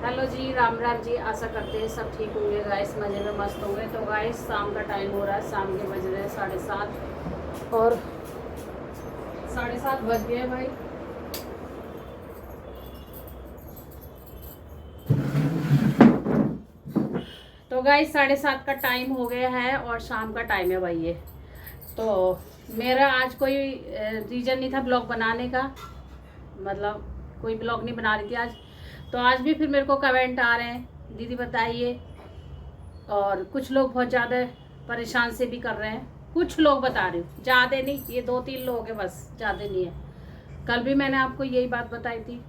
Hello जी, राम राम जी। आशा करते हैं सब ठीक होंगे गाइस, मज़े में मस्त होंगे। तो गाइस शाम का टाइम हो रहा है, शाम के बज रहे हैं 7:30 और 7:30 बज गए भाई। तो गाइस 7:30 का टाइम हो गया है और शाम का टाइम है भाई ये। तो मेरा आज कोई रीज़न नहीं था ब्लॉग बनाने का, मतलब कोई ब्लॉग नहीं बना रही थी आज। तो आज भी फिर मेरे को कमेंट आ रहे हैं, दीदी बताइए। और कुछ लोग बहुत ज़्यादा परेशान से भी कर रहे हैं, कुछ लोग बता रही हूँ, ज़्यादा नहीं, ये 2-3 लोग हैं बस, ज़्यादा नहीं है। कल भी मैंने आपको यही बात बताई थी,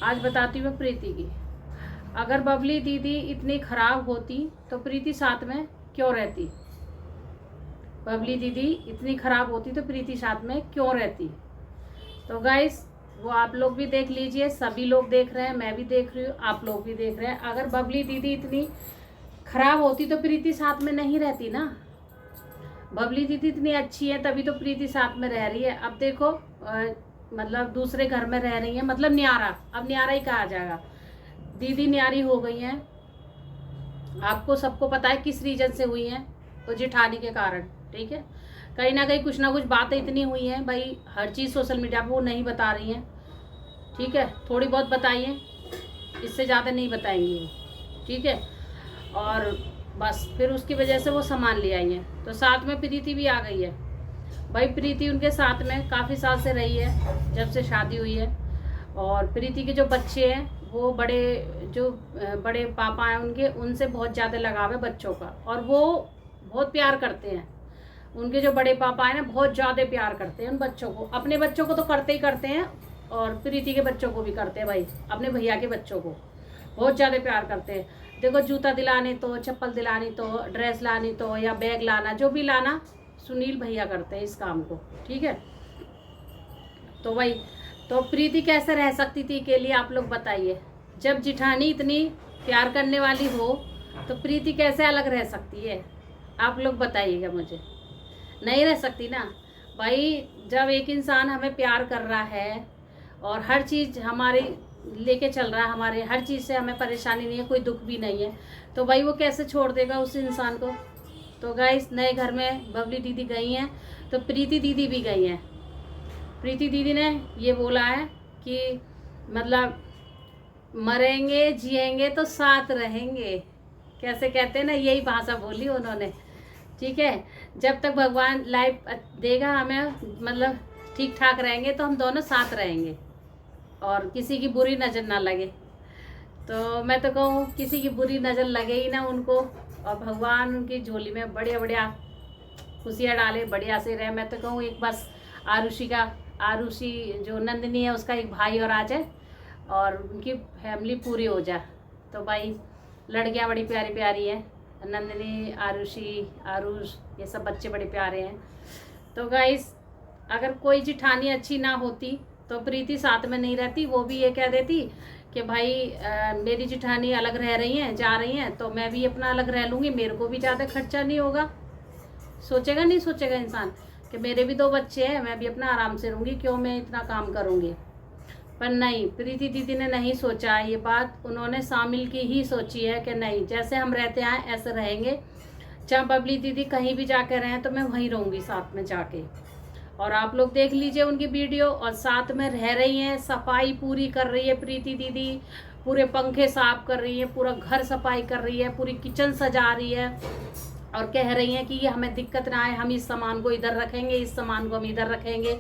आज बताती हूँ प्रीति की। अगर बबली दीदी इतनी ख़राब होती तो प्रीति साथ में क्यों रहती? बबली दीदी इतनी ख़राब होती तो प्रीति साथ में क्यों रहती? तो गाइस वो आप लोग भी देख लीजिए, सभी लोग देख रहे हैं, मैं भी देख रही हूँ, आप लोग भी देख रहे हैं। अगर बबली दीदी इतनी खराब होती तो प्रीति साथ में नहीं रहती ना। बबली दीदी इतनी अच्छी है तभी तो प्रीति साथ में रह रही है। अब देखो मतलब दूसरे घर में रह रही है, मतलब न्यारा, अब न्यारा ही कहा जाएगा। दीदी न्यारी हो गई हैं, आपको सबको पता है किस रीजन से हुई हैं, वो जेठानी के कारण। ठीक है, कहीं ना कहीं कुछ ना कुछ बातें इतनी हुई हैं भाई, हर चीज़ सोशल मीडिया पे वो नहीं बता रही हैं। ठीक है, थोड़ी बहुत बताइए, इससे ज़्यादा नहीं बताएंगी वो। ठीक है, और बस फिर उसकी वजह से वो सामान ले आई हैं। तो साथ में प्रीति भी आ गई है भाई। प्रीति उनके साथ में काफ़ी साल से रही है, जब से शादी हुई है। और प्रीति के जो बच्चे हैं वो बड़े पापा हैं उनके, उनसे बहुत ज़्यादा लगाव है बच्चों का, और वो बहुत प्यार करते हैं। उनके जो बड़े पापा हैं ना, बहुत ज़्यादा प्यार करते हैं उन बच्चों को। अपने बच्चों को तो करते ही करते हैं, और प्रीति के बच्चों को भी करते हैं भाई, अपने भैया के बच्चों को बहुत ज़्यादा प्यार करते हैं। देखो, जूता दिलाने तो, चप्पल दिलानी तो, ड्रेस लानी तो, या बैग लाना, जो भी लाना सुनील भैया करते हैं इस काम को। ठीक है, तो वही। तो प्रीति कैसे रह सकती थी अकेली, आप लोग बताइए। जब जिठानी इतनी प्यार करने वाली हो तो प्रीति कैसे अलग रह सकती है, आप लोग बताइएगा मुझे। नहीं रह सकती ना भाई। जब एक इंसान हमें प्यार कर रहा है और हर चीज़ हमारी लेके चल रहा है, हमारे हर चीज़ से हमें परेशानी नहीं है, कोई दुख भी नहीं है, तो भाई वो कैसे छोड़ देगा उस इंसान को। तो गाइस नए घर में बबली दीदी गई हैं तो प्रीति दीदी भी गई हैं। प्रीति दीदी ने ये बोला है कि मतलब मरेंगे जिएंगे तो साथ रहेंगे, कैसे कहते हैं ना, यही भाषा बोली उन्होंने। ठीक है, जब तक भगवान लाइफ देगा हमें, मतलब ठीक ठाक रहेंगे तो हम दोनों साथ रहेंगे और किसी की बुरी नज़र ना लगे। तो मैं तो कहूँ किसी की बुरी नज़र लगे ही ना उनको, और भगवान उनकी झोली में बढ़िया बढ़िया खुशियाँ डाले, बढ़िया से रहे। मैं तो कहूँ एक बस आरुषि जो नंदिनी है उसका एक भाई और आ जाए और उनकी फैमिली पूरी हो जाए। तो भाई लड़कियाँ बड़ी प्यारी प्यारी हैं, नंदिनी, आरुष, ये सब बच्चे बड़े प्यारे हैं। तो गाइस अगर कोई जिठानी अच्छी ना होती तो प्रीति साथ में नहीं रहती। वो भी ये कह देती कि भाई मेरी जिठानी अलग रह रही हैं, जा रही हैं, तो मैं भी अपना अलग रह लूँगी, मेरे को भी ज़्यादा खर्चा नहीं होगा। सोचेगा नहीं सोचेगा इंसान कि मेरे भी 2 बच्चे हैं, मैं भी अपना आराम से रहूँगी, क्यों मैं इतना काम करूँगी। पर नहीं, प्रीति दीदी ने नहीं सोचा ये बात, उन्होंने शामिल की ही सोची है कि नहीं, जैसे हम रहते आए ऐसे रहेंगे। चाहे बबली दीदी कहीं भी जाके रहें तो मैं वहीं रहूँगी साथ में जाके। और आप लोग देख लीजिए उनकी वीडियो, और साथ में रह रही हैं, सफाई पूरी कर रही है प्रीति दीदी, पूरे पंखे साफ कर रही है, पूरा घर सफाई कर रही है, पूरी किचन सजा रही है, और कह रही हैं कि ये हमें दिक्कत ना आए, हम इस सामान को इधर रखेंगे, इस सामान को हम इधर रखेंगे,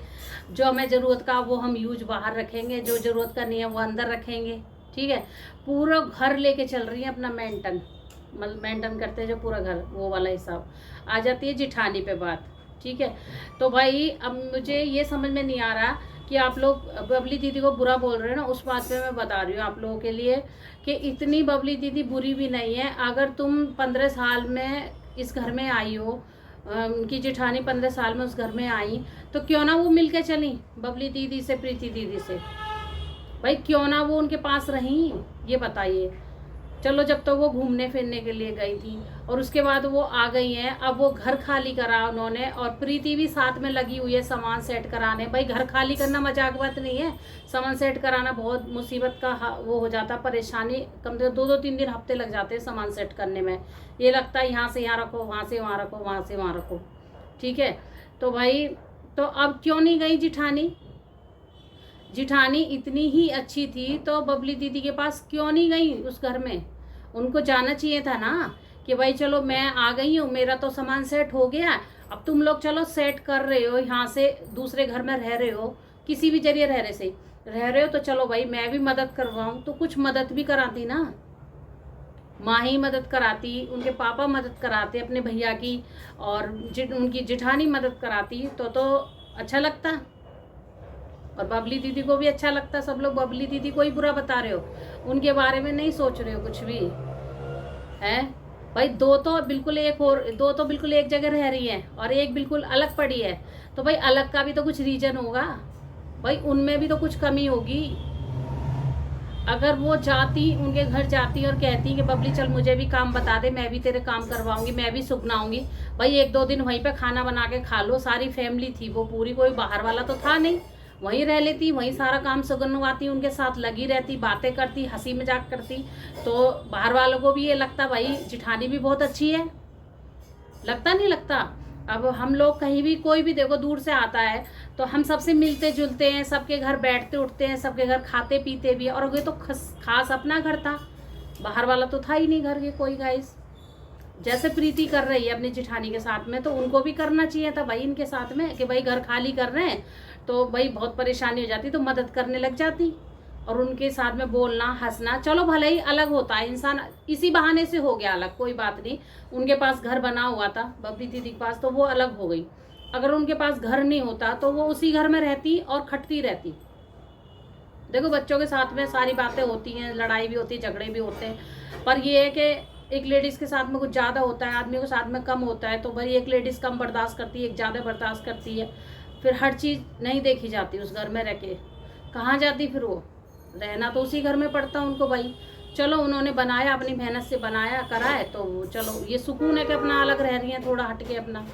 जो हमें ज़रूरत का वो हम यूज बाहर रखेंगे, जो ज़रूरत का नहीं है वो अंदर रखेंगे। ठीक है, पूरा घर लेके चल रही है अपना मेंटेन करते हैं, जो पूरा घर वो वाला हिसाब। आ जाती है जिठानी पे बात। ठीक है, तो भाई अब मुझे ये समझ में नहीं आ रहा कि आप लोग बबली दीदी को बुरा बोल रहे हो ना, उस बात पे मैं बता रही हूँ आप लोगों के लिए कि इतनी बबली दीदी बुरी भी नहीं है। अगर तुम 15 साल में इस घर में आई हो, उनकी जेठानी 15 साल में उस घर में आई, तो क्यों ना वो मिल के चली बबली दीदी से, प्रीति दीदी से। भाई क्यों ना वो उनके पास रही, ये बताइए। चलो जब तक तो वो घूमने फिरने के लिए गई थी और उसके बाद वो आ गई हैं। अब वो घर खाली करा उन्होंने और प्रीति भी साथ में लगी हुई है सामान सेट कराने। भाई घर खाली करना मजाक बात नहीं है, सामान सेट कराना बहुत मुसीबत का वो हो जाता, परेशानी। कम से कम 2-3 दिन हफ्ते लग जाते हैं सामान सेट करने में। ये लगता है यहाँ से यहाँ रखो, वहाँ से वहाँ रखो, वहाँ से वहाँ रखो, ठीक है। तो भाई तो अब क्यों नहीं गई जिठानी? जिठानी इतनी ही अच्छी थी तो बबली दीदी के पास क्यों नहीं गई उस घर में? उनको जाना चाहिए था ना कि भाई चलो मैं आ गई हूँ, मेरा तो सामान सेट हो गया, अब तुम लोग चलो सेट कर रहे हो, यहाँ से दूसरे घर में रह रहे हो, किसी भी जरिए रह रहे हो तो चलो भाई मैं भी मदद करवाऊँ। तो कुछ मदद भी कराती ना, माँ ही मदद कराती, उनके पापा मदद कराते अपने भैया की, और उनकी जिठानी मदद कराती तो अच्छा लगता और बबली दीदी को भी अच्छा लगता। सब लोग बबली दीदी को ही बुरा बता रहे हो, उनके बारे में नहीं सोच रहे हो कुछ भी है। भाई दो तो बिल्कुल एक जगह रह रही है और एक बिल्कुल अलग पड़ी है, तो भाई अलग का भी तो कुछ रीजन होगा, भाई उनमें भी तो कुछ कमी होगी। अगर वो जाती, उनके घर जाती और कहती कि बबली चल मुझे भी काम बता दे, मैं भी तेरे काम करवाऊंगी, मैं भी सुगनाऊंगी, भाई 1-2 दिन वहीं पे खाना बना के खा लो। सारी फैमिली थी वो पूरी, कोई बाहर वाला तो था नहीं, वहीं रह लेती, वहीं सारा काम सुगनवाती, उनके साथ लगी रहती, बातें करती, हंसी मजाक करती, तो बाहर वालों को भी ये लगता भाई जिठानी भी बहुत अच्छी है। लगता नहीं लगता? अब हम लोग कहीं भी, कोई भी देखो दूर से आता है तो हम सबसे मिलते जुलते हैं, सबके घर बैठते उठते हैं, सबके घर खाते पीते भी, और ये तो खास अपना घर था, बाहर वाला तो था ही नहीं घर के कोई। गाइस जैसे प्रीति कर रही है अपनी जिठानी के साथ में, तो उनको भी करना चाहिए था भाई इनके साथ में कि भाई घर खाली कर रहे हैं तो भाई बहुत परेशानी हो जाती, तो मदद करने लग जाती और उनके साथ में बोलना हंसना। चलो भले ही अलग होता है इंसान, इसी बहाने से हो गया अलग, कोई बात नहीं। उनके पास घर बना हुआ था बबली दीदी के पास, तो वो अलग हो गई। अगर उनके पास घर नहीं होता तो वो उसी घर में रहती और खटती रहती। देखो बच्चों के साथ में सारी बातें होती हैं, लड़ाई भी होती है, झगड़े भी होते हैं, पर ये है कि एक लेडीज़ के साथ में कुछ ज़्यादा होता है, आदमी के साथ में कम होता है। तो भाई एक लेडीज़ कम बर्दाश्त करती है, एक ज़्यादा बर्दाश्त करती है, फिर हर चीज़ नहीं देखी जाती उस घर में रह के। कहाँ जाती फिर वो? रहना तो उसी घर में पड़ता उनको भाई। चलो उन्होंने बनाया, अपनी मेहनत से बनाया कराए, तो चलो ये सुकून है कि अपना अलग रह रही हैं, थोड़ा हट के अपना,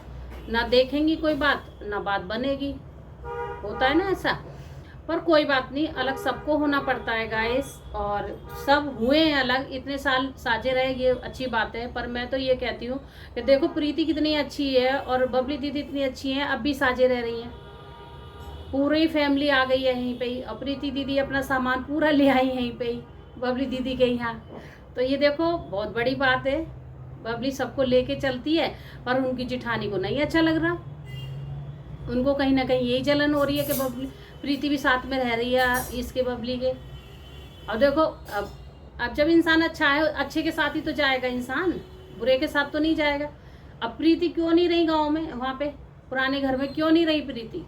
ना देखेंगी कोई बात, ना बात बनेगी, होता है ना ऐसा। पर कोई बात नहीं, अलग सबको होना पड़ता है गाइस, और सब हुए हैं अलग, इतने साल साझे रहे, ये अच्छी बात है। पर मैं तो ये कहती हूँ कि देखो प्रीति कितनी अच्छी है और बबली दीदी इतनी अच्छी हैं, अब भी साझे रह रही हैं, पूरी फैमिली आ गई है यहीं पे ही, और प्रीति दीदी अपना सामान पूरा ले आई यहीं पे ही बबली दीदी के यहाँ। तो ये देखो बहुत बड़ी बात है, बबली सबको लेके चलती है, पर उनकी जिठानी को नहीं अच्छा लग रहा, उनको कहीं ना कहीं यही जलन हो रही है कि बबली प्रीति भी साथ में रह रही है इसके बबली के। अब देखो अब जब इंसान अच्छा है, अच्छे के साथ ही तो जाएगा इंसान, बुरे के साथ तो नहीं जाएगा। अब प्रीति क्यों नहीं रही गांव में, वहाँ पे पुराने घर में क्यों नहीं रही प्रीति?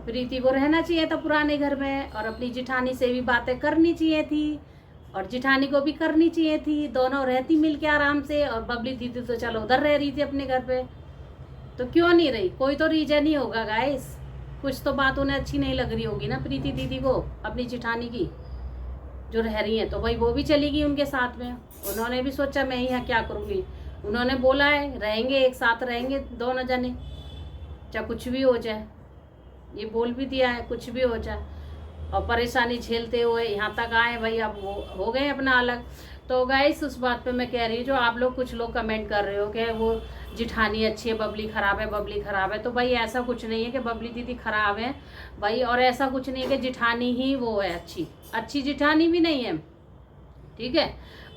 प्रीति को रहना चाहिए था पुराने घर में, और अपनी जिठानी से भी बातें करनी चाहिए थी, और जिठानी को भी करनी चाहिए थी, दोनों रहती मिल के आराम से। और बबली दीदी तो चलो उधर रह रही थी अपने घर पे, तो क्यों नहीं रही? कोई तो रीजन ही होगा गाइस, कुछ तो बात उन्हें अच्छी नहीं लग रही होगी ना प्रीति दीदी को अपनी जिठानी की जो रह रही है। तो भाई वो भी चली गई उनके साथ में, उन्होंने भी सोचा मैं यहाँ क्या करूँगी, उन्होंने बोला है रहेंगे एक साथ रहेंगे दोनों जने, चाहे कुछ भी हो जाए, ये बोल भी दिया है कुछ भी हो जाए, और परेशानी झेलते हुए यहाँ तक आए भाई, अब वो हो गए अपना अलग। तो गाइस उस बात पे मैं कह रही हूँ, जो आप लोग कुछ लोग कमेंट कर रहे हो कि वो जिठानी अच्छी है बबली ख़राब है, बबली ख़राब है, तो भाई ऐसा कुछ नहीं है कि बबली दीदी ख़राब है भाई, और ऐसा कुछ नहीं है कि जिठानी ही वो है अच्छी जिठानी भी नहीं है, ठीक है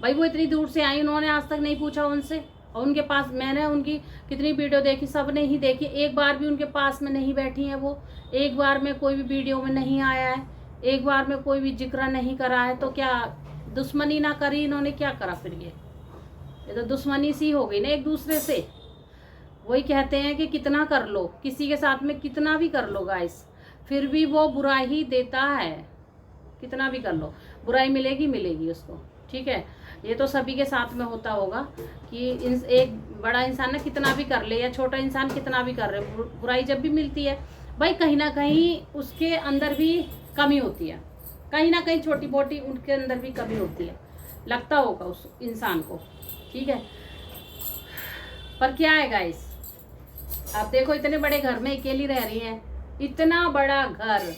भाई। वो इतनी दूर से आई, उन्होंने आज तक नहीं पूछा उनसे, और उनके पास मैंने उनकी कितनी वीडियो देखी, सब ने ही देखी, एक बार भी उनके पास में नहीं बैठी हैं वो, एक बार में कोई भी वीडियो में नहीं आया है, एक बार में कोई भी जिक्र नहीं करा है। तो क्या दुश्मनी ना करी इन्होंने, क्या करा फिर? ये तो दुश्मनी सी हो गई ना एक दूसरे से। वही कहते हैं कि कितना कर लो, किसी के साथ में कितना भी कर लो गाइस, फिर भी वो बुरा ही देता है, कितना भी कर लो बुराई मिलेगी उसको, ठीक है। ये तो सभी के साथ में होता होगा कि एक बड़ा इंसान ना कितना भी कर ले, या छोटा इंसान कितना भी कर रहे, बुराई जब भी मिलती है भाई कहीं ना कहीं उसके अंदर भी कमी होती है, कहीं ना कहीं छोटी मोटी उनके अंदर भी कमी होती है, लगता होगा उस इंसान को, ठीक है। पर क्या है गाइस, आप देखो इतने बड़े घर में अकेली रह रही हैं, इतना बड़ा घर,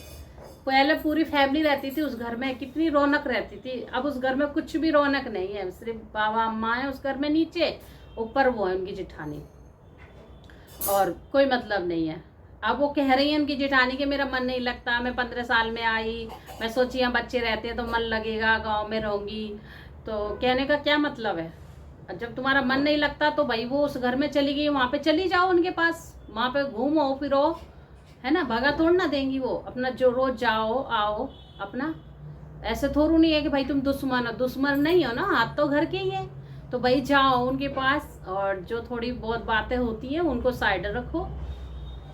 पहले पूरी फैमिली रहती थी उस घर में, कितनी रौनक रहती थी। अब उस घर में कुछ भी रौनक नहीं है, सिर्फ बाबा अम्मा है उस घर में, नीचे ऊपर वो है उनकी जेठानी, और कोई मतलब नहीं है। अब वो कह रही है उनकी जेठानी कि मेरा मन नहीं लगता, मैं 15 साल में आई, मैं सोची यहाँ बच्चे रहते हैं तो मन लगेगा, गांव में रहूंगी। तो कहने का क्या मतलब है, जब तुम्हारा मन नहीं लगता तो भाई वो उस घर में चली गई, वहाँ पे चली जाओ उनके पास, वहाँ पे घूमो फिरो, है ना, भगा थोड़ ना देंगी वो, अपना जो रोज जाओ आओ अपना। ऐसे थोड़ू नहीं है कि भाई तुम दुश्मन हो, दुश्मन नहीं हो ना, हाथ तो घर के ही है। तो भाई जाओ उनके पास, और जो थोड़ी बहुत बातें होती हैं उनको साइड रखो,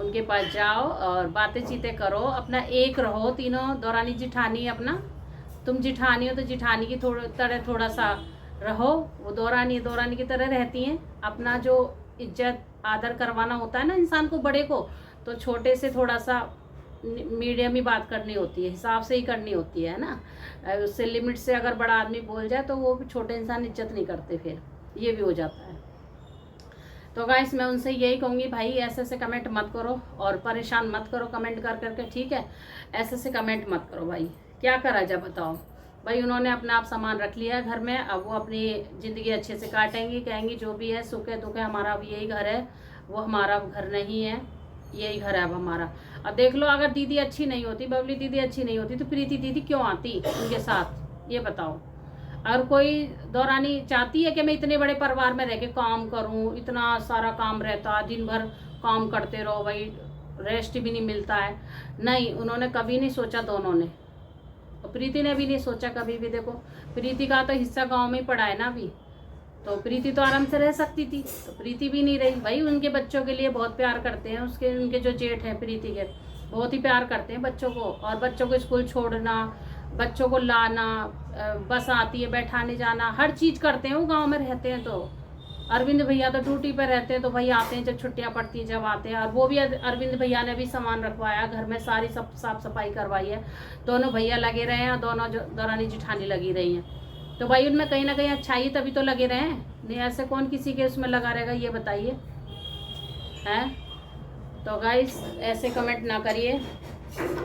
उनके पास जाओ और बातें चीतें करो, अपना एक रहो तीनों, दौरानी जिठानी अपना, तुम जिठानी हो तो जिठानी की तरह थोड़ा सा रहो, वो दौरानी दौरानी की तरह रहती हैं। अपना जो इज्जत आदर करवाना होता है ना इंसान को, बड़े को, तो छोटे से थोड़ा सा मीडियम ही बात करनी होती है, हिसाब से ही करनी होती है ना। उससे लिमिट से अगर बड़ा आदमी बोल जाए तो वो छोटे इंसान इज्जत नहीं करते, फिर ये भी हो जाता है। तो गाइस मैं उनसे यही कहूँगी, भाई ऐसे ऐसे कमेंट मत करो और परेशान मत करो कमेंट कर करके, ठीक है। ऐसे ऐसे कमेंट मत करो भाई, क्या करा जाए बताओ। भाई उन्होंने अपना आप सामान रख लिया है घर में, अब वो अपनी ज़िंदगी अच्छे से काटेंगी, कहेंगी जो भी है सुख है दुख है, हमारा अब यही घर है, वो हमारा घर नहीं है, यही घर है अब हमारा। अब देख लो, अगर दीदी अच्छी नहीं होती, बबली दीदी अच्छी नहीं होती, तो प्रीति दीदी क्यों आती उनके साथ, ये बताओ। अगर कोई दौरानी चाहती है कि मैं इतने बड़े परिवार में रह के काम करूं, इतना सारा काम रहता, दिन भर काम करते रहो भाई, रेस्ट भी नहीं मिलता है, नहीं, उन्होंने कभी नहीं सोचा, दोनों ने, और प्रीति ने भी नहीं सोचा कभी भी। देखो प्रीति का तो हिस्सा गांव में ही पड़ा है ना अभी, तो प्रीति तो आराम से रह सकती थी, तो प्रीति भी नहीं रही। भाई उनके बच्चों के लिए बहुत प्यार करते हैं, उसके उनके जो जेठ हैं प्रीति के, बहुत ही प्यार करते हैं बच्चों को, और बच्चों को स्कूल छोड़ना, बच्चों को लाना, बस आती है बैठाने जाना, हर चीज़ करते हैं, वो गांव में रहते हैं। तो अरविंद भैया तो ड्यूटी पर रहते हैं, तो भाई आते हैं जब छुट्टियां पड़ती हैं, जब आते हैं। और वो भी अरविंद भैया ने भी सामान रखवाया घर में, सारी सब साफ सफाई करवाई है, दोनों भैया लगे रहे हैं और दोनों दौरानी जिठानी लगी रही हैं। तो भाई उनमें कहीं ना कहीं अच्छाई तभी तो लगे रहे हैं, नहीं ऐसे कौन किसी के उसमें लगा रहेगा, ये बताइए हैं। तो गाइस ऐसे कमेंट ना करिए,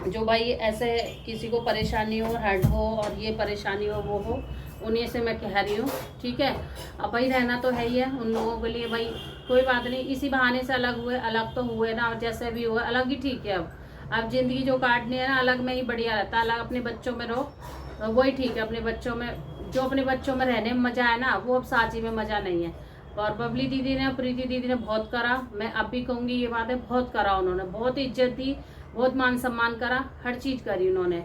जो भाई ऐसे किसी को परेशानी हो, हर्ट हो, और ये परेशानी हो वो हो, उन्हीं से मैं कह रही हूँ, ठीक है। अब भाई रहना तो है ही है उन लोगों के लिए, भाई कोई बात नहीं, इसी बहाने से अलग हुए, अलग तो हुए ना, जैसे भी हुए अलग ही ठीक है। अब ज़िंदगी जो काटनी है ना, अलग में ही बढ़िया रहता है, अलग अपने बच्चों में रहो, तो वही ठीक है। अपने बच्चों में, जो अपने बच्चों में रहने में मज़ा है ना, वो अब साची में मज़ा नहीं है। और बबली दीदी ने, प्रीति दीदी ने बहुत करा, मैं अब भी कहूँगी ये बात है, बहुत करा उन्होंने, बहुत इज्जत दी, बहुत मान सम्मान करा, हर चीज़ करी उन्होंने,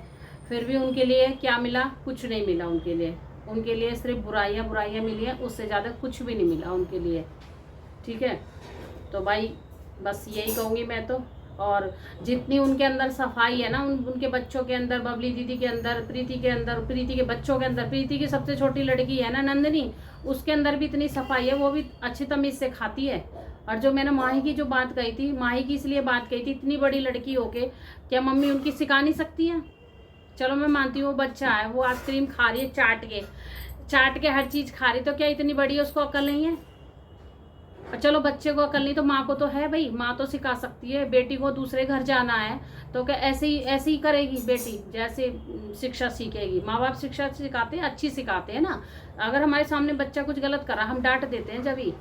फिर भी उनके लिए क्या मिला, कुछ नहीं मिला उनके लिए सिर्फ बुराइयाँ बुराइयाँ मिली हैं, उससे ज़्यादा कुछ भी नहीं मिला उनके लिए, ठीक है। तो भाई बस यही कहूँगी मैं तो। और जितनी उनके अंदर सफाई है ना, उनके बच्चों के अंदर, बबली दीदी के अंदर, प्रीति के अंदर, प्रीति के बच्चों के अंदर, प्रीति की सबसे छोटी लड़की है ना नंदिनी, उसके अंदर भी इतनी सफाई है, वो भी अच्छी तमीज़ से खाती है। और जो मैंने माही की जो बात कही थी, माही की इसलिए बात कही थी, इतनी बड़ी लड़की होके क्या मम्मी उनकी सिखा नहीं सकती है। चलो मैं मानती हूँ वो बच्चा है, वो आइसक्रीम खा रही है, चाट के हर चीज़ खा रही, तो क्या इतनी बड़ी है उसको अकल नहीं है। और चलो बच्चे को अकल नहीं तो माँ को तो है भाई, माँ तो सिखा सकती है। बेटी को दूसरे घर जाना है तो क्या ऐसे ही करेगी बेटी, जैसे शिक्षा सीखेगी। माँ बाप शिक्षा सिखाते हैं, अच्छी सिखाते हैं ना। अगर हमारे सामने बच्चा कुछ गलत करा, हम डांट देते हैं जब ही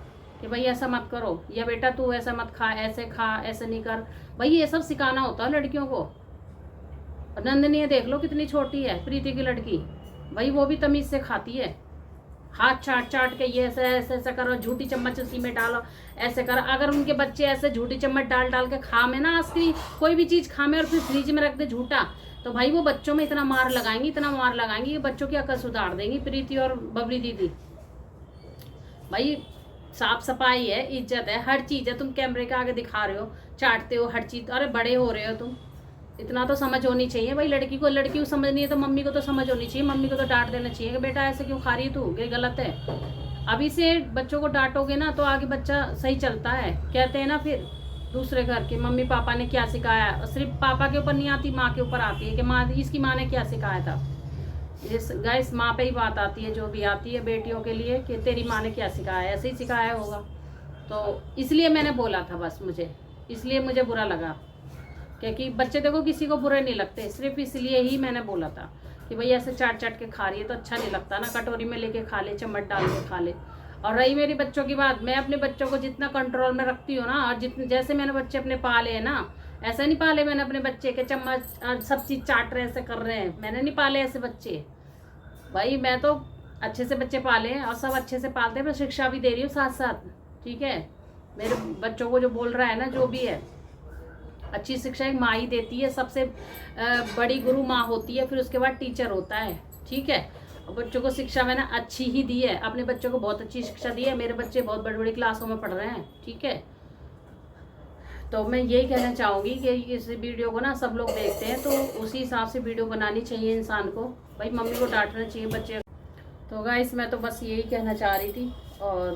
कि भाई ऐसा मत करो, या बेटा तू ऐसा मत खा, ऐसे नहीं कर, भाई ये सब सिखाना होता है लड़कियों को। नंदिनी देख लो कितनी छोटी है, प्रीति की लड़की, भाई वो भी तमीज़ से खाती है, हाथ चाट के ये ऐसे करो, झूठी चम्मच उसी में डालो, ऐसे करो। अगर उनके बच्चे ऐसे झूठी चम्मच डाल के खा में ना, आइसक्रीम कोई भी चीज़ खा में और फिर फ्रिज में रख दे झूठा, तो भाई वो बच्चों में इतना मार लगाएंगी कि बच्चों की अकल सुधार देंगी प्रीति और बबली दीदी। भाई साफ सफाई है, इज्जत है, हर चीज़ है। तुम कैमरे के आगे दिखा रहे हो, चाटते हो हर चीज़, अरे बड़े हो रहे हो तुम, इतना तो समझ होनी चाहिए भाई। लड़की को समझनी है तो मम्मी को तो समझ होनी चाहिए, मम्मी को तो डांट देना चाहिए कि बेटा ऐसे क्यों खा रही है तू, ये गलत है। अभी से बच्चों को डांटोगे ना तो आगे बच्चा सही चलता है। कहते हैं ना फिर दूसरे घर के मम्मी पापा ने क्या सिखाया, सिर्फ पापा के ऊपर नहीं आती, माँ के ऊपर आती है कि माँ, इसकी माँ ने क्या सिखाया था। इस गाइस माँ पे ही बात आती है, जो भी आती है बेटियों के लिए, कि तेरी माँ ने क्या सिखाया, ऐसे ही सिखाया होगा। तो इसलिए मैंने बोला था, बस मुझे इसलिए मुझे बुरा लगा, क्योंकि बच्चे देखो किसी को बुरे नहीं लगते, सिर्फ इसलिए ही मैंने बोला था कि भाई ऐसे चाट चाट के खा रही है तो अच्छा नहीं लगता ना, कटोरी में लेके खा ले, चम्मच डाल के खा ले। और रही मेरी बच्चों की बात, मैं अपने बच्चों को जितना कंट्रोल में रखती हूँ ना, और जितने जैसे मैंने बच्चे अपने पाले हैं ना, ऐसा नहीं पाले मैंने अपने बच्चे के चम्मच सब चीज़ चाट रहे ऐसे कर रहे हैं, मैंने नहीं पाले ऐसे बच्चे भाई। मैं तो अच्छे से बच्चे पाले हैं और सब अच्छे से पालते हैं, मैं शिक्षा भी दे रही हूँ साथ साथ, ठीक है। मेरे बच्चों को जो बोल रहा है ना, जो भी है, अच्छी शिक्षा एक माँ ही देती है, सबसे बड़ी गुरु माँ होती है, फिर उसके बाद टीचर होता है, ठीक है। और बच्चों को शिक्षा मैंने अच्छी ही दी है, अपने बच्चों को बहुत अच्छी शिक्षा दी है, मेरे बच्चे बहुत बड़ी बड़ी क्लासों में पढ़ रहे हैं, ठीक है। तो मैं यही कहना चाहूँगी कि इस वीडियो को ना सब लोग देखते हैं, तो उसी हिसाब से वीडियो बनानी चाहिए इंसान को, भाई मम्मी को डांटना चाहिए बच्चे। तो गाइस मैं तो बस यही कहना चाह रही थी। और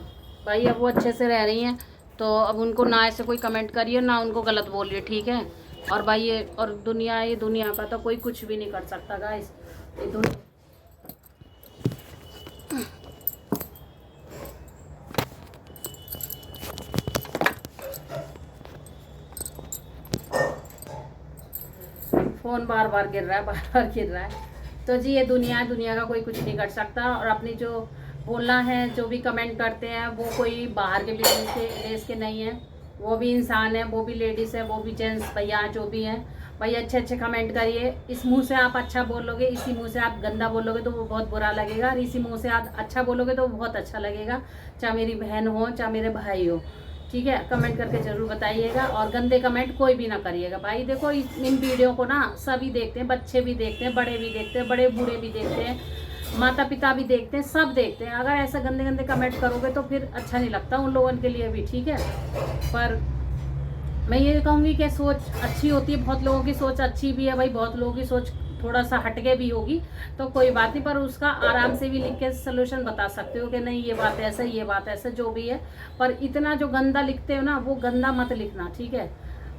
भाई अब वो अच्छे से रह रही हैं, तो अब उनको ना ऐसे कोई कमेंट करिए, ना उनको गलत बोलिए, ठीक है। और भाई ये दुनिया का तो कोई कुछ भी नहीं कर सकता गाइस, ये फ़ोन बार बार गिर रहा है, बार बार गिर रहा है। तो जी ये दुनिया का कोई कुछ नहीं कर सकता। और अपनी जो बोलना है, जो भी कमेंट करते हैं, वो कोई बाहर के देश के नहीं है, वो भी इंसान है, वो भी लेडीज़ है, वो भी जेंट्स भैया जो भी हैं। भाई अच्छे अच्छे कमेंट करिए। इस मुंह से आप अच्छा बोलोगे, इसी मुंह से आप गंदा बोलोगे तो वो बहुत बुरा लगेगा, और इसी मुंह से आप अच्छा बोलोगे तो वो बहुत अच्छा लगेगा, चाहे मेरी बहन हो चाहे मेरे भाई हो, ठीक है। कमेंट करके ज़रूर बताइएगा, और गंदे कमेंट कोई भी ना करिएगा। भाई देखो इन वीडियो को ना सभी देखते हैं, बच्चे भी देखते हैं, बड़े भी देखते हैं, बड़े बूढ़े भी देखते हैं, माता पिता भी देखते हैं, सब देखते हैं। अगर ऐसा गंदे गंदे कमेंट करोगे तो फिर अच्छा नहीं लगता उन लोगों के लिए भी, ठीक है। पर मैं ये कहूँगी कि सोच अच्छी होती है, बहुत लोगों की सोच अच्छी भी है भाई, बहुत लोगों की सोच थोड़ा सा हटके भी होगी, तो कोई बात नहीं, पर उसका आराम से भी लिख के सोल्यूशन बता सकते हो कि नहीं ये बात ऐसा, ये बात ऐसा, जो भी है। पर इतना जो गंदा लिखते हो ना, वो गंदा मत लिखना, ठीक है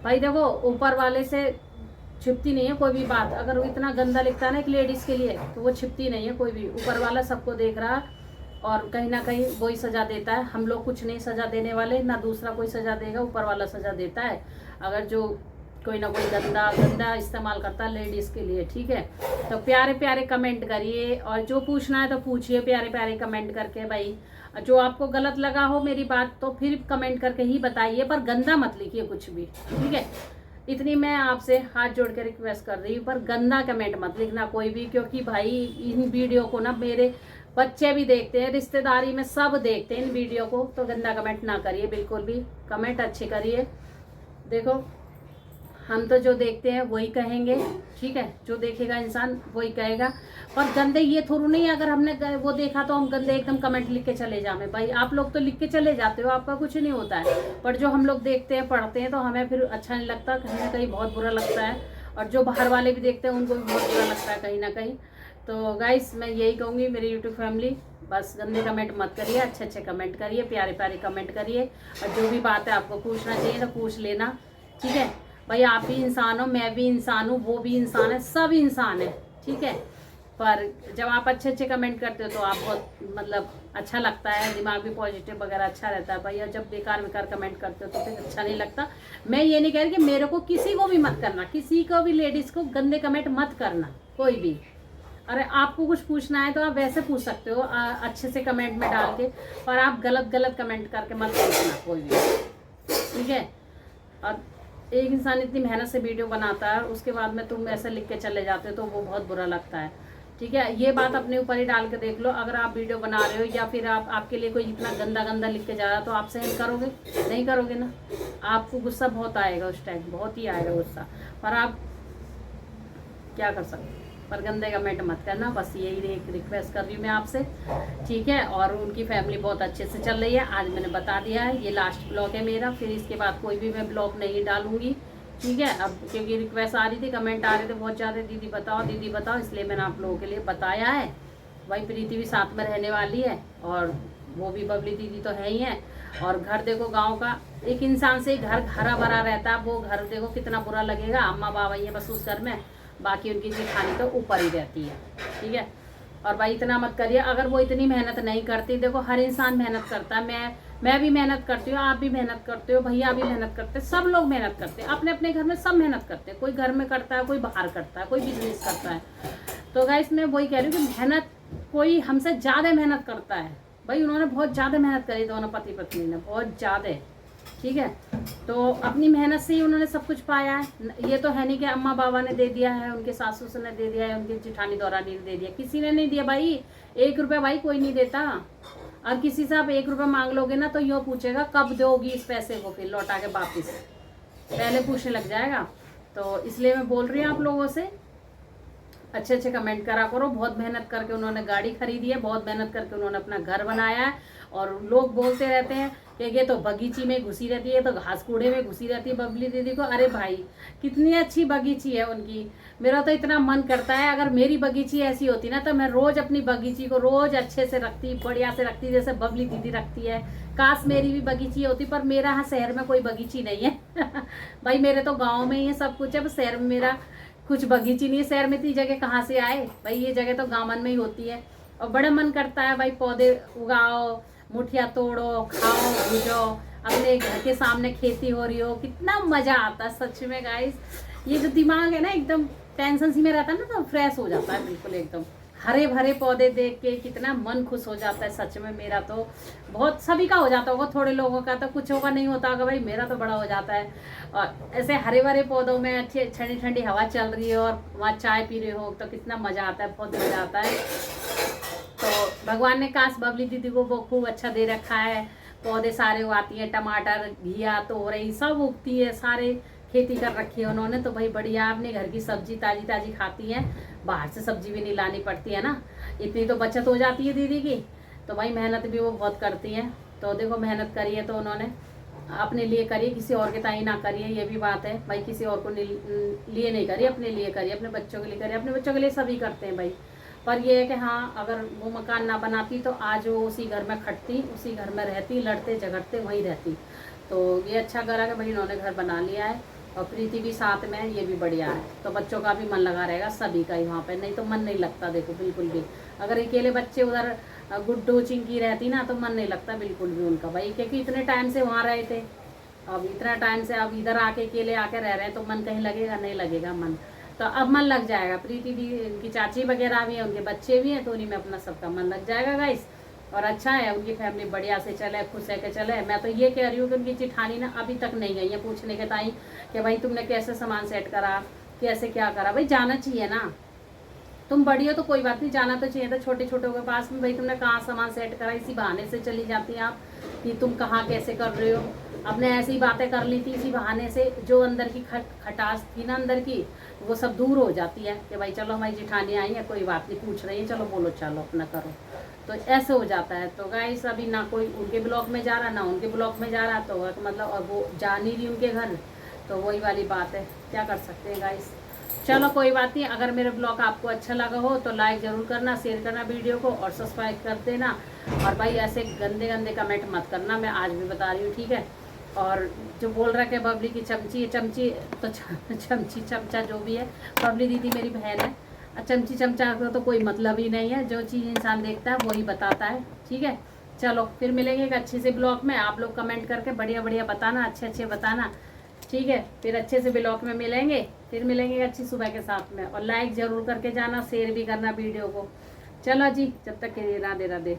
भाई। देखो ऊपर वाले से छिपती नहीं है कोई भी बात, अगर वो इतना गंदा लिखता है ना एक लेडीज़ के लिए, तो वो छिपती नहीं है कोई भी, ऊपर वाला सबको देख रहा है, और कहीं ना कहीं वही सज़ा देता है। हम लोग कुछ नहीं सज़ा देने वाले, ना दूसरा कोई सज़ा देगा, ऊपर वाला सज़ा देता है। अगर जो कोई ना कोई गंदा इस्तेमाल करता है लेडीज़ के लिए, ठीक है। तो प्यारे प्यारे कमेंट करिए, और जो पूछना है तो पूछिए प्यारे प्यारे कमेंट करके भाई। जो आपको गलत लगा हो मेरी बात तो फिर कमेंट करके ही बताइए, पर गंदा मत लिखिए कुछ भी, ठीक है। इतनी मैं आपसे हाथ जोड़ के रिक्वेस्ट कर रही हूँ, पर गंदा कमेंट मत लिखना कोई भी, क्योंकि भाई इन वीडियो को ना मेरे बच्चे भी देखते हैं, रिश्तेदारी में सब देखते हैं इन वीडियो को, तो गंदा कमेंट ना करिए बिल्कुल भी, कमेंट अच्छे करिए। देखो हम तो जो देखते हैं वही कहेंगे, ठीक है, जो देखेगा इंसान वही कहेगा। पर गंदे ये थोड़ा नहीं, अगर हमने वो देखा तो हम गंदे एकदम कमेंट लिख के चले जाए। भाई आप लोग तो लिख के चले जाते हो, आपका कुछ नहीं होता है, पर जो हम लोग देखते हैं पढ़ते हैं तो हमें फिर अच्छा नहीं लगता, कहीं ना कहीं बहुत बुरा लगता है। और जो बाहर वाले भी देखते हैं उनको भी बहुत बुरा लगता है कहीं ना कहीं। तो गाइस मैं यही कहूँगी मेरी यूट्यूब फैमिली, बस गंदे कमेंट मत करिए, अच्छे अच्छे कमेंट करिए, प्यारे प्यारे कमेंट करिए। और जो भी बात है आपको पूछना चाहिए तो पूछ लेना, ठीक है भाई। आप भी इंसान हो, मैं भी इंसान हूँ, वो भी इंसान है, सब इंसान है, ठीक है। पर जब आप अच्छे अच्छे कमेंट करते हो तो आप बहुत मतलब अच्छा लगता है, दिमाग भी पॉजिटिव वगैरह अच्छा रहता है भाई। और जब बेकार कमेंट करते हो तो फिर अच्छा नहीं लगता। मैं ये नहीं कह रही कि मेरे को किसी को भी मत करना, किसी को भी लेडीज़ को गंदे कमेंट मत करना कोई भी। अरे आपको कुछ पूछना है तो आप वैसे पूछ सकते हो अच्छे से कमेंट में डाल के, पर आप गलत कमेंट करके मत पूछना कोई भी, ठीक है। और एक इंसान इतनी मेहनत से वीडियो बनाता है, उसके बाद में तुम ऐसे लिख के चले जाते हो तो वो बहुत बुरा लगता है, ठीक है। ये बात अपने ऊपर ही डाल के देख लो। अगर आप वीडियो बना रहे हो या फिर आपके लिए कोई इतना गंदा लिख के जा रहा है तो आप सहन करोगे? नहीं करोगे ना, आपको गुस्सा बहुत आएगा उस टाइम, बहुत ही आएगा गुस्सा, पर आप क्या कर सकते। पर गंदे कमेंट मत करना, बस यही एक रिक्वेस्ट कर रही हूँ मैं आपसे, ठीक है। और उनकी फैमिली बहुत अच्छे से चल रही है, आज मैंने बता दिया है। ये लास्ट ब्लॉग है मेरा, फिर इसके बाद कोई भी मैं ब्लॉग नहीं डालूंगी, ठीक है। अब क्योंकि रिक्वेस्ट आ रही थी, कमेंट आ रहे थे बहुत ज़्यादा, दीदी बताओ, इसलिए मैंने आप लोगों के लिए बताया है। भाई प्रीति भी साथ में रहने वाली है, और वो भी बबली दीदी तो है ही है। और घर देखो गांव का, एक इंसान से घर हरा भरा रहता है, वो घर देखो कितना बुरा लगेगा। अम्मा बाबा ही है बस उस घर में, बाकी उनकी जेठानी तो ऊपर ही रहती है, ठीक है। और भाई इतना मत करिए। अगर वो इतनी मेहनत नहीं करती, देखो हर इंसान मेहनत करता है, मैं भी मेहनत करती हूँ, आप भी मेहनत करते हो, भैया भी मेहनत करते हैं, सब लोग मेहनत करते हैं अपने अपने घर में, सब मेहनत करते हैं। कोई घर में करता है, कोई बाहर करता है, कोई बिजनेस करता है। तो गाइस मैं वही कह रही हूँ कि मेहनत कोई हमसे ज़्यादा मेहनत करता है। भाई उन्होंने बहुत ज़्यादा मेहनत करी, दोनों पति पत्नी ने बहुत ज़्यादा, ठीक है। तो अपनी मेहनत से ही उन्होंने सब कुछ पाया है। ये तो है नहीं कि अम्मा बाबा ने दे दिया है, उनके सास ससुर ने दे दिया है, उनकी जिठानी दौरानी ने दे दिया, किसी ने नहीं दिया भाई। 1 रुपया भाई कोई नहीं देता। और किसी से आप 1 रुपया मांग लोगे ना तो यो पूछेगा कब दोगी इस पैसे को, फिर लौटा के वापिस, पहले पूछने लग जाएगा। तो इसलिए मैं बोल रही हूँ आप लोगों से, अच्छे अच्छे कमेंट करा करो। बहुत मेहनत करके उन्होंने गाड़ी खरीदी है, बहुत मेहनत करके उन्होंने अपना घर बनाया है। और लोग बोलते रहते हैं कि ये तो बगीची में घुसी रहती है, तो घास कूड़े में घुसी रहती है बबली दीदी को। अरे भाई कितनी अच्छी बगीची है उनकी। मेरा तो इतना मन करता है अगर मेरी बगीची ऐसी होती ना तो मैं रोज अपनी बगीची को रोज अच्छे से रखती, बढ़िया से रखती, जैसे बबली दीदी रखती है। काश मेरी भी बगीची होती, पर मेरा यहाँ शहर में कोई बगीची नहीं है भाई मेरे तो गाँव में ही सब कुछ है, पर शहर में मेरा कुछ बगीची नहीं है। शहर में इतनी जगह कहाँ से आए भाई, ये जगह तो गाँव में ही होती है। और बड़ा मन करता है भाई पौधे उगाओ, मुठिया तोड़ो, खाओ, भूजो, अपने घर के सामने खेती हो रही हो, कितना मजा आता है सच में गाइस। ये जो दिमाग है ना एकदम टेंशन सी में रहता है ना, तो फ्रेश हो जाता है बिल्कुल एकदम। हरे भरे पौधे देख के कितना मन खुश हो जाता है सच में। मेरा तो बहुत, सभी का हो जाता होगा, थोड़े लोगों का तो कुछ होगा नहीं होता होगा भाई, मेरा तो बड़ा हो जाता है। और ऐसे हरे भरे पौधों में अच्छी ठंडी ठंडी हवा चल रही है और वहाँ चाय पी रहे हो तो कितना मजा आता है, बहुत मजा आता है। तो भगवान ने काश बबली दीदी को वो खूब अच्छा दे रखा है, पौधे सारे उगाती है, टमाटर, घिया, तोरई सब उगती है, सारे खेती कर रखी है उन्होंने। तो भाई बढ़िया, अपने घर की सब्जी ताजी ताजी खाती है, बाहर से सब्जी भी नहीं लानी पड़ती है ना, इतनी तो बचत हो जाती है दीदी की। तो भाई मेहनत भी वो बहुत करती है। तो देखो मेहनत करी है तो उन्होंने अपने लिए करिए, किसी और के ताई ना करिए, ये भी बात है भाई। किसी और को लिए नहीं करिए, अपने लिए करिए, अपने बच्चों के लिए करिए। अपने बच्चों के लिए सभी करते हैं भाई, पर ये है कि हाँ अगर वो मकान ना बनाती तो आज वो उसी घर में खटती, उसी घर में रहती, लड़ते झगड़ते वहीं रहती। तो ये अच्छा करा कि भाई इन्होंने घर बना लिया है, और प्रीति भी साथ में है, ये भी बढ़िया है। तो बच्चों का भी मन लगा रहेगा, सभी का ही वहाँ पे, नहीं तो मन नहीं लगता देखो बिल्कुल भी। अगर अकेले बच्चे उधर गुड्डू चिंकी रहती ना तो मन नहीं लगता बिल्कुल भी उनका भाई, क्योंकि इतने टाइम से वहाँ रहे थे, अब इतना टाइम से अब इधर आके अकेले आके रह रहे हैं तो मन कहीं लगेगा, नहीं लगेगा मन। तो अब मन लग जाएगा। प्रीति दी उनकी चाची वगैरह भी है, उनके बच्चे भी हैं, तो उन्हीं में अपना सबका मन लग जाएगा गाइस। और अच्छा है उनकी फैमिली बढ़िया से चले, खुश है के चले। मैं तो ये कह रही हूँ कि उनकी चिठानी ना अभी तक नहीं गई है पूछने के ताई कि भाई तुमने कैसे सामान सेट करा, कैसे क्या करा। भाई जाना चाहिए ना, तुम बड़ी हो तो कोई बात नहीं, जाना तो चाहिए था छोटे छोटों के पास में। भाई तुमने कहाँ सामान सेट करा, इसी बहाने से चली जाती हैं आप कि तुम कहाँ कैसे कर रहे हो। अपने ऐसी बातें कर ली थी इसी बहाने से, जो अंदर की खटास थी ना अंदर की, वो सब दूर हो जाती है कि भाई चलो हमारी जिठानी आई है, कोई बात नहीं, पूछ रही है, चलो बोलो चलो अपना करो। तो ऐसे हो जाता है। तो गाइस अभी ना कोई उनके ब्लॉक में जा रहा ना उनके ब्लॉक में जा रहा, तो मतलब अब वो जा नहीं रही उनके घर। तो वही वाली बात है, क्या कर सकते हैं गाइस। चलो कोई बात नहीं। अगर मेरा ब्लॉग आपको अच्छा लगा हो तो लाइक ज़रूर करना, शेयर करना वीडियो को, और सब्सक्राइब कर देना। और भाई ऐसे गंदे गंदे कमेंट मत करना, मैं आज भी बता रही हूँ, ठीक है। और जो बोल रहा है कि बबली की चमची चमची, तो चमची चमचा जो भी है, बबली दीदी मेरी बहन है। चमची चमचा का तो कोई मतलब ही नहीं है, जो चीज़ इंसान देखता है वही बताता है, ठीक है। चलो फिर मिलेंगे एक अच्छे से ब्लॉग में। आप लोग कमेंट करके बढ़िया बढ़िया बताना, अच्छे अच्छे बताना, ठीक है। फिर अच्छे से ब्लॉग में मिलेंगे, फिर मिलेंगे अच्छी सुबह के साथ में। और लाइक ज़रूर करके जाना, शेयर भी करना वीडियो को। चलो जी, जब तक के लिए राधे राधे।